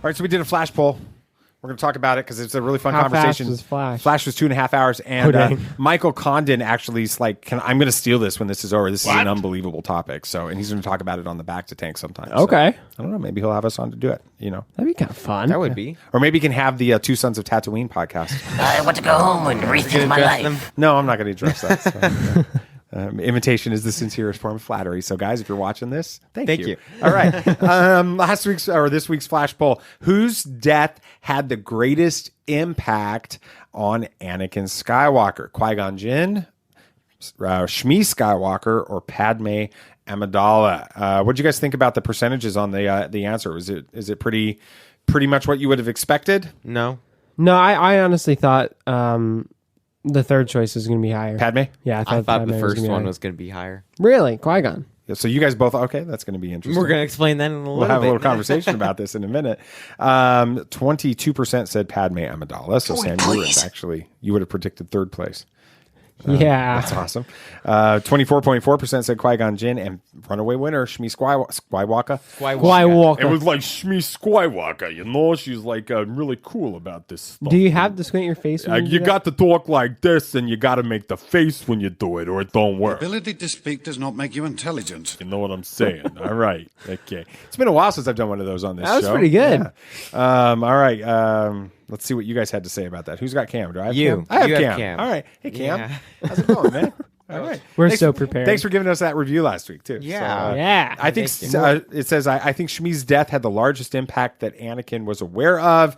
right, so we did a Flash poll. We're going to talk about it because it's a really fun How conversation. fast was Flash? Flash was 2.5 hours, and dang. Michael Condon actually is like, I'm going to steal this when this is over. This is an unbelievable topic. So, and he's going to talk about it on the Back to Tank sometime. Okay. So, I don't know. Maybe he'll have us on to do it. You know, That'd be kind of fun. That would be. or maybe he can have the Two Sons of Tatooine podcast. I want to go home and rethink my life. Them. No, I'm not going to address that. So, imitation is the sincerest form of flattery. So, guys, if you're watching this, thank you. All right. This week's Flash poll: whose death had the greatest impact on Anakin Skywalker? Qui-Gon Jinn, Shmi Skywalker, or Padme Amidala? What do you guys think about the percentages on the answer? Is it pretty much what you would have expected? No. No, I honestly thought the third choice was going to be higher. Padme? Yeah, I thought Padme the first gonna be one higher. was going to be higher. Really? Qui-Gon. Yeah, so you guys both, okay, that's going to be interesting. We're going to explain that in a little bit. We'll have a little conversation about this in a minute. 22% said Padme Amidala. So, Sam, you would have predicted third place. Yeah. That's awesome. 24.4% said Qui-Gon Jinn, and runaway winner, Shmi Skywalker. Skywalker. It was like Shmi Skywalker, you know? She's like really cool about this stuff. Do you have to squint your face when You got to talk like this, and you got to make the face when you do it, or it don't work. Ability to speak does not make you intelligent. You know what I'm saying? All right. Okay. It's been a while since I've done one of those on this show. That was pretty good. Yeah. All right. Let's see what you guys had to say about that. Who's got Cam? Do I have You. Cam? I have You have Cam. Cam. All right. Hey, Cam. Yeah. How's it going, man? All right. We're so prepared. Thanks for giving us that review last week, too. Yeah. So, Yeah. I think it says, I think Shmi's death had the largest impact that Anakin was aware of.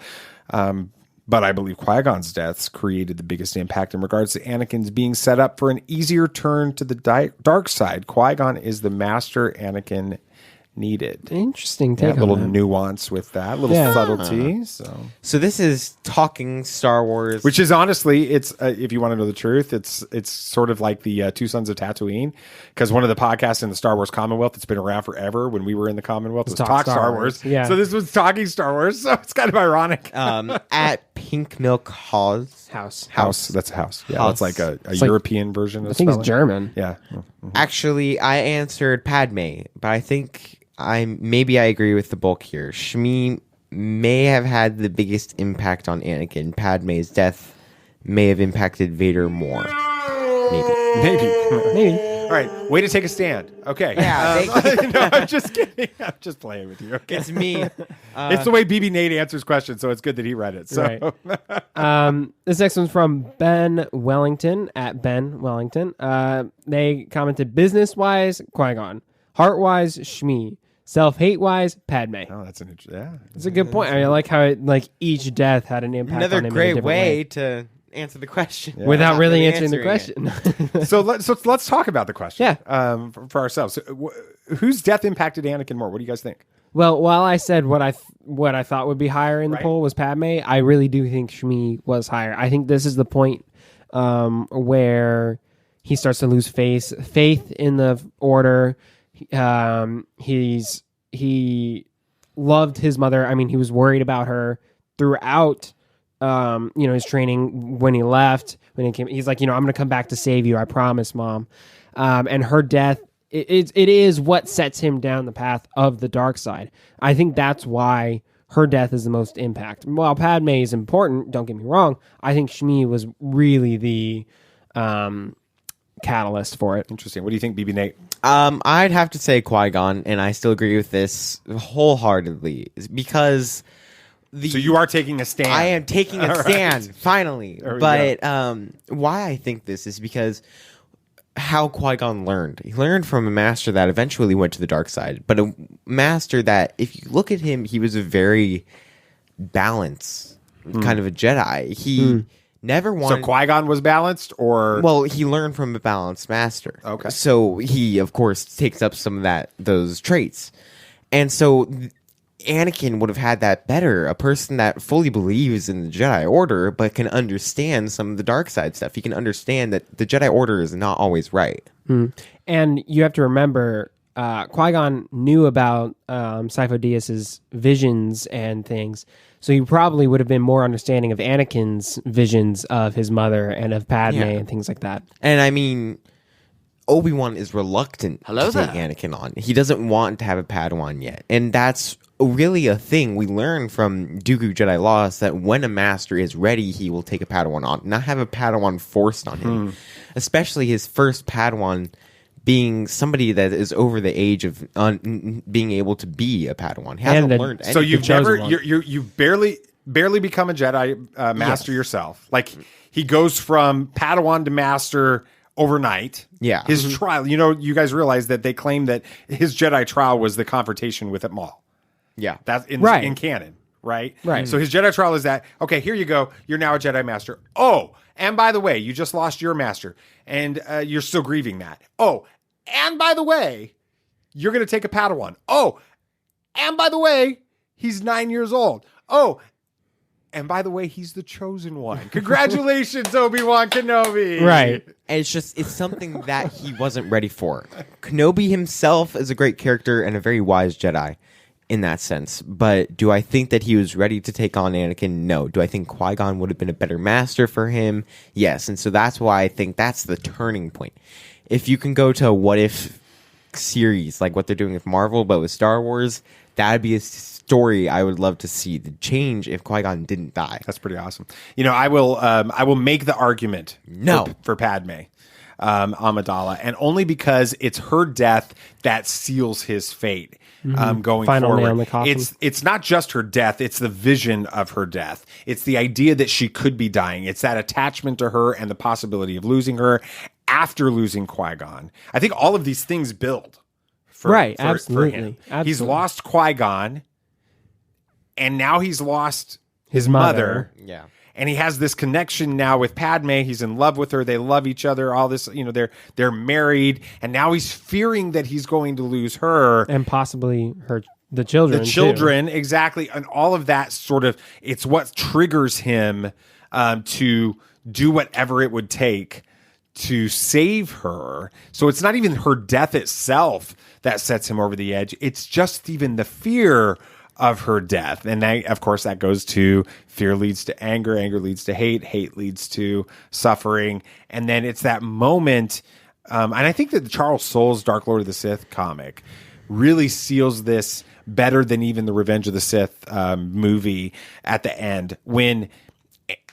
But I believe Qui-Gon's deaths created the biggest impact in regards to Anakin's being set up for an easier turn to the dark side. Qui-Gon is the master Anakin needed. Interesting Yeah, take a little on that. nuance with that, a little subtlety. So this is talking Star Wars. Which is honestly, it's if you want to know the truth, it's sort of like the Two Sons of Tatooine, because one of the podcasts in the Star Wars Commonwealth that's been around forever when we were in the Commonwealth was Talk Star Wars. Yeah. So this was Talking Star Wars, so it's kind of ironic. At Pink Milk House. House. That's a house. Yeah, House. it's like a like- European version of I think it's spelling. German. Yeah. Actually, I answered Padme, but I think I agree with the bulk here. Shmi may have had the biggest impact on Anakin. Padme's death may have impacted Vader more. Maybe. All right, way to take a stand. Okay. Yeah, no, I'm just kidding. I'm just playing with you. Okay. It's me. It's the way BB Nate answers questions, so it's good that he read it. So. Right. This next one's from Ben Wellington at Ben Wellington. They commented business-wise, Qui-Gon. Heart-wise, Shmi. Self-hate-wise, Padme. Oh, that's an interesting. Yeah, It's a good point. I like how each death had an impact Another on him in a great different way to answer the question without really answering the it. question. so let's talk about the question. Yeah. For ourselves. So, whose death impacted Anakin more? What do you guys think? Well, while I said what I thought would be higher in the poll was Padme, I really do think Shmi was higher. I think this is the point where he starts to lose faith in the Order. He loved his mother. I mean, he was worried about her throughout his training. When he left, when he came, he's like, I'm going to come back to save you. I promise, Mom. And her death, it is what sets him down the path of the dark side. I think that's why her death is the most impact. While Padme is important, don't get me wrong, I think Shmi was really the catalyst for it. Interesting. What do you think, BB Nate? I'd have to say Qui-Gon, and I still agree with this wholeheartedly, because So you are taking a stand. I am taking a stand, finally. There we But why I think this is because how Qui-Gon learned. He learned from a master that eventually went to the dark side, but a master that, if you look at him, he was a very balanced kind of a Jedi. He never wanted... So Qui-Gon was balanced, or... Well, he learned from a balanced master. Okay. So he, of course, takes up some of those traits. And so Anakin would have had that better. A person that fully believes in the Jedi Order, but can understand some of the dark side stuff. He can understand that the Jedi Order is not always right. And you have to remember, Qui-Gon knew about Sifo Dyas's visions and things, so he probably would have been more understanding of Anakin's visions of his mother and of Padme and things like that. And I mean, Obi-Wan is reluctant Hello to take there. Anakin on. He doesn't want to have a Padawan yet. And that's really a thing we learn from Dooku Jedi Lost, that when a master is ready, he will take a Padawan on, not have a Padawan forced on him. Especially his first Padawan being somebody that is over the age of being able to be a Padawan. He hasn't learned anything. So you've never, one. you've barely become a Jedi master yourself. Like, he goes from Padawan to master overnight. Yeah. His trial, you guys realize that they claim that his Jedi trial was the confrontation with Maul. Yeah. That's in canon, right? Right. So his Jedi trial is that, okay, here you go. You're now a Jedi master. Oh, and by the way, you just lost your master, and you're still grieving that. Oh, and by the way, you're going to take a Padawan. Oh, and by the way, he's 9 years old. Oh, and by the way, he's the chosen one. Congratulations, Obi-Wan Kenobi. Right. And it's something that he wasn't ready for. Kenobi himself is a great character and a very wise Jedi in that sense. But do I think that he was ready to take on Anakin? No. Do I think Qui-Gon would have been a better master for him? Yes. And so that's why I think that's the turning point. If you can go to a what if series, like what they're doing with Marvel, but with Star Wars, that'd be a story I would love to see. The change if Qui-Gon didn't die. That's pretty awesome. I will make the argument for Padme Amidala, and only because it's her death that seals his fate going Final forward. nail in the coffin. It's not just her death, it's the vision of her death. It's the idea that she could be dying. It's that attachment to her and the possibility of losing her after losing Qui-Gon. I think all of these things build for him. Absolutely. He's lost Qui-Gon, and now he's lost his mother. Yeah. And he has this connection now with Padme. He's in love with her. They love each other. All this, they're married. And now he's fearing that he's going to lose her. And possibly the children. The children, exactly. And all of that it's what triggers him to do whatever it would take to save her. So it's not even her death itself that sets him over the edge. It's just even the fear of her death. And of course, that goes to fear leads to anger, anger leads to hate leads to suffering. And then it's that moment. And I think that Charles Soule's Dark Lord of the Sith comic really seals this better than even the Revenge of the Sith movie at the end, when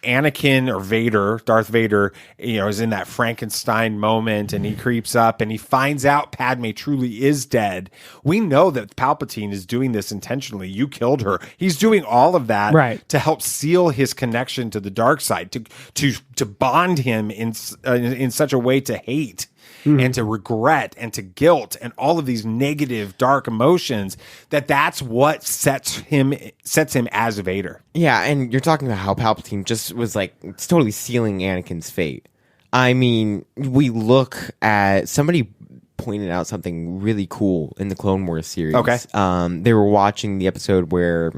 Anakin or Darth Vader, is in that Frankenstein moment, and he creeps up and he finds out Padme truly is dead. We know that Palpatine is doing this intentionally. You killed her. He's doing all of that to help seal his connection to the dark side, to bond him in such a way to hate. And to regret and to guilt and all of these negative, dark emotions, that's what sets him as Vader. Yeah, and you're talking about how Palpatine just was it's totally sealing Anakin's fate. I mean, we look at somebody pointed out something really cool in the Clone Wars series. Okay. They were watching the episode where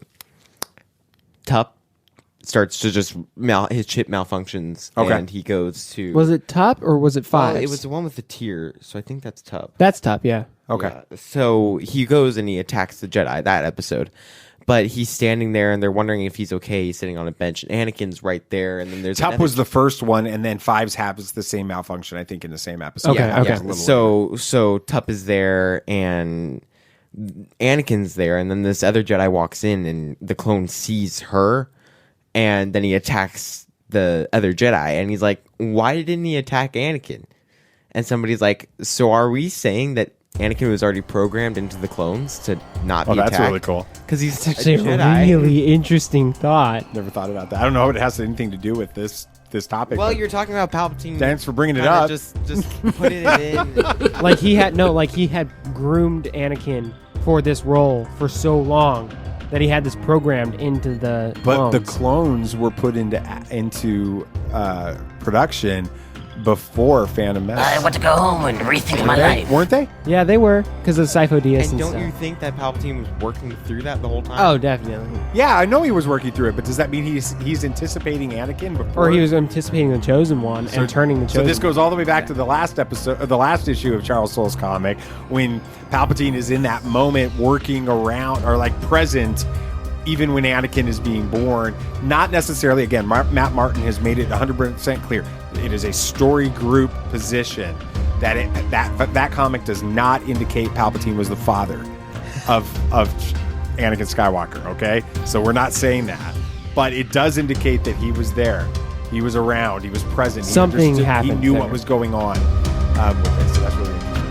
Tup starts to just his chip malfunctions, and he goes to. Was it Tup or was it Fives? It was the one with the tear, so I think that's Tup. That's Tup, yeah. Okay. Yeah. So he goes and he attacks the Jedi that episode, but he's standing there and they're wondering if he's okay. He's sitting on a bench, and Anakin's right there. And then there's Tup was the first one, and then Fives happens the same malfunction, I think, in the same episode. Okay. So Tup is there and Anakin's there, and then this other Jedi walks in, and the clone sees her. And then he attacks the other Jedi. And he's like, why didn't he attack Anakin? And somebody's like, so are we saying that Anakin was already programmed into the clones to not be attacked? That's really cool. Because he's Actually, a Jedi. a really interesting thought. Never thought about that. I don't know if it has anything to do with this topic. Well, you're talking about Palpatine. Thanks for bringing it up. Just put it in. Like he had groomed Anakin for this role for so long that he had this programmed into the But clones. the clones were put into production before Phantom Menace. I want to go home and rethink my life. Weren't they? Yeah, they were, because of Sifo Dyas And and don't stuff. you think that Palpatine was working through that the whole time? Oh, definitely. Yeah, I know he was working through it, but does that mean he's anticipating Anakin before? Or he was anticipating the Chosen One and turning the Chosen. So this goes all the way back to the last episode, the last issue of Charles Soule's comic, when Palpatine is in that moment working around or present, even when Anakin is being born. Not necessarily. Again, Matt Martin has made it 100% clear. It is a story group position that comic does not indicate Palpatine was the father of Anakin Skywalker. Okay, so we're not saying that, but it does indicate that he was there, he was around, he was present. Something happened. He knew there. what was going on with this. So that's really interesting.